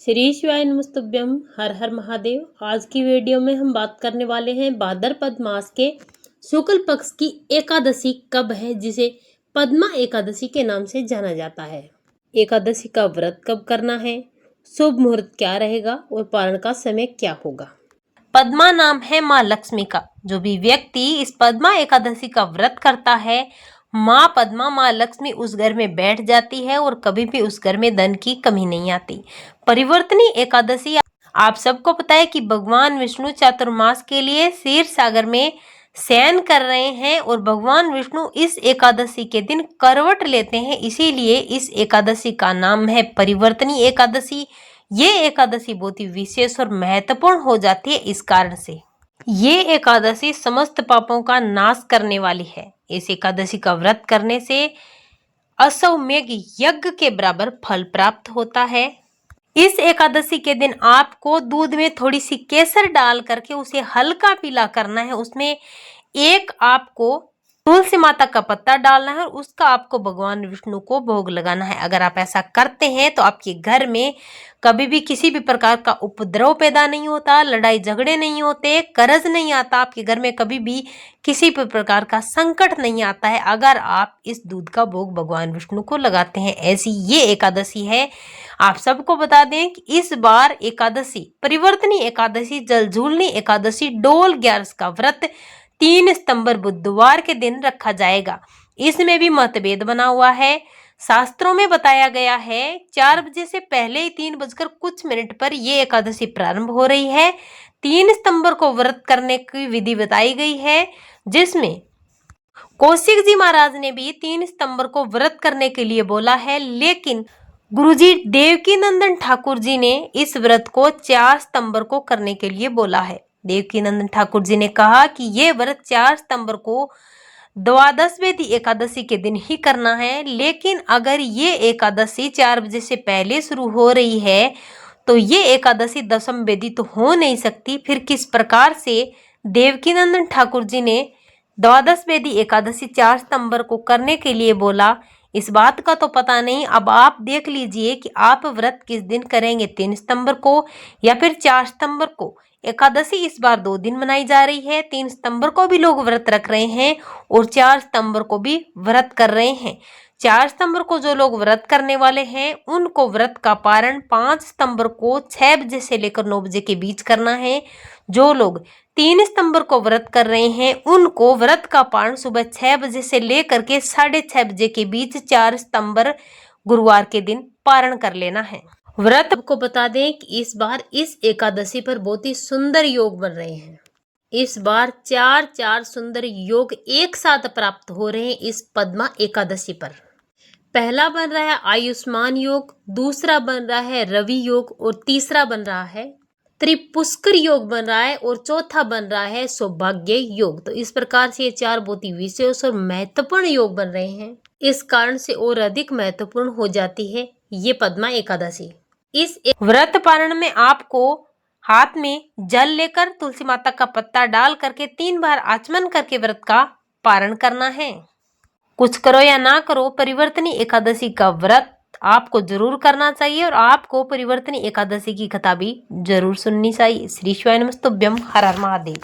श्री शिवाय नमस्तुभ्यम। हर हर महादेव। आज की वीडियो में हम बात करने वाले हैं भाद्रपद मास के शुक्ल पक्ष की एकादशी कब है, जिसे पद्मा एकादशी के नाम से जाना जाता है। एकादशी का व्रत कब करना है, शुभ मुहूर्त क्या रहेगा और पारण का समय क्या होगा। पद्मा नाम है माँ लक्ष्मी का। जो भी व्यक्ति इस पद्मा एकादशी का व्रत करता है, माँ पद्मा माँ लक्ष्मी उस घर में बैठ जाती है और कभी भी उस घर में धन की कमी नहीं आती। परिवर्तनी एकादशी आप सबको पता है कि भगवान विष्णु चातुर्मास के लिए क्षीर सागर में शयन कर रहे हैं और भगवान विष्णु इस एकादशी के दिन करवट लेते हैं, इसीलिए इस एकादशी का नाम है परिवर्तनी एकादशी। ये एकादशी बहुत ही विशेष और महत्वपूर्ण हो जाती है। इस कारण से ये एकादशी समस्त पापों का नाश करने वाली है। इस एकादशी का व्रत करने से अश्वमेघ यज्ञ के बराबर फल प्राप्त होता है। इस एकादशी के दिन आपको दूध में थोड़ी सी केसर डाल करके उसे हल्का पीला करना है। उसमें एक आपको तुलसी माता का पत्ता डालना है और उसका आपको भगवान विष्णु को भोग लगाना है। अगर आप ऐसा करते हैं तो आपके घर में कभी भी किसी भी प्रकार का उपद्रव पैदा नहीं होता, लड़ाई झगड़े नहीं होते, कर्ज नहीं आता, आपके घर में कभी भी किसी भी प्रकार का संकट नहीं आता है, अगर आप इस दूध का भोग भगवान विष्णु को लगाते हैं। ऐसी ये एकादशी है। आप सबको बता दें कि इस बार एकादशी परिवर्तनी एकादशी, जलझूलनी एकादशी, डोल ग्यारस का व्रत 3 सितंबर बुधवार के दिन रखा जाएगा। इसमें भी मतभेद बना हुआ है। शास्त्रों में बताया गया है 4 बजे से पहले ही 3 बजकर कुछ मिनट पर ये एकादशी प्रारंभ हो रही है। 3 सितंबर को व्रत करने की विधि बताई गई है, जिसमें कौशिक जी महाराज ने भी 3 सितंबर को व्रत करने के लिए बोला है, लेकिन गुरुजी देवकीनंदन ठाकुर जी ने इस व्रत को 4 सितंबर को करने के लिए बोला है। देवकीनंदन ठाकुर जी ने कहा कि ये व्रत 4 सितंबर को द्वादश वेदी एकादशी के दिन ही करना है, लेकिन अगर ये एकादशी 4 बजे से पहले शुरू हो रही है तो ये एकादशी दशम वेदी तो हो नहीं सकती। फिर किस प्रकार से देवकीनंदन ठाकुर जी ने द्वादश वेदी एकादशी 4 सितंबर को करने के लिए बोला, इस बात का तो पता नहीं। अब आप देख लीजिए कि आप व्रत किस दिन करेंगे, 3 सितंबर को या फिर 4 सितंबर को। एकादशी इस बार 2 दिन मनाई जा रही है। 3 सितंबर को भी लोग व्रत रख रहे हैं और 4 सितंबर को भी व्रत कर रहे हैं। 4 सितंबर को जो लोग व्रत करने वाले हैं उनको व्रत का पारण 5 सितंबर को 6 बजे से लेकर 9 बजे के बीच करना है। जो लोग 3 सितंबर को व्रत कर रहे हैं उनको व्रत का पारण सुबह 6 बजे से लेकर के 6:30 बजे के बीच 4 सितंबर गुरुवार के दिन पारण कर लेना है। व्रत को बता दें कि इस बार इस एकादशी पर बहुत ही सुंदर योग बन रहे हैं। इस बार 4 सुंदर योग एक साथ प्राप्त हो रहे हैं इस पद्मा एकादशी पर। पहला बन रहा है आयुष्मान योग, दूसरा बन रहा है रवि योग और तीसरा बन रहा है त्रिपुष्कर योग बन रहा है और चौथा बन रहा है सौभाग्य योग। तो इस प्रकार से ये 4 बहुत ही विशेष और महत्वपूर्ण योग बन रहे हैं। इस कारण से और अधिक महत्वपूर्ण हो जाती है ये पद्मा एकादशी। इस व्रत पारण में आपको हाथ में जल लेकर तुलसी माता का पत्ता डाल करके 3 बार आचमन करके व्रत का पारण करना है। कुछ करो या ना करो, परिवर्तनी एकादशी का व्रत आपको जरूर करना चाहिए और आपको परिवर्तनी एकादशी की कथा भी जरूर सुननी चाहिए। श्री शिवाय नमस्तुभ्यम। हर हर महादेव।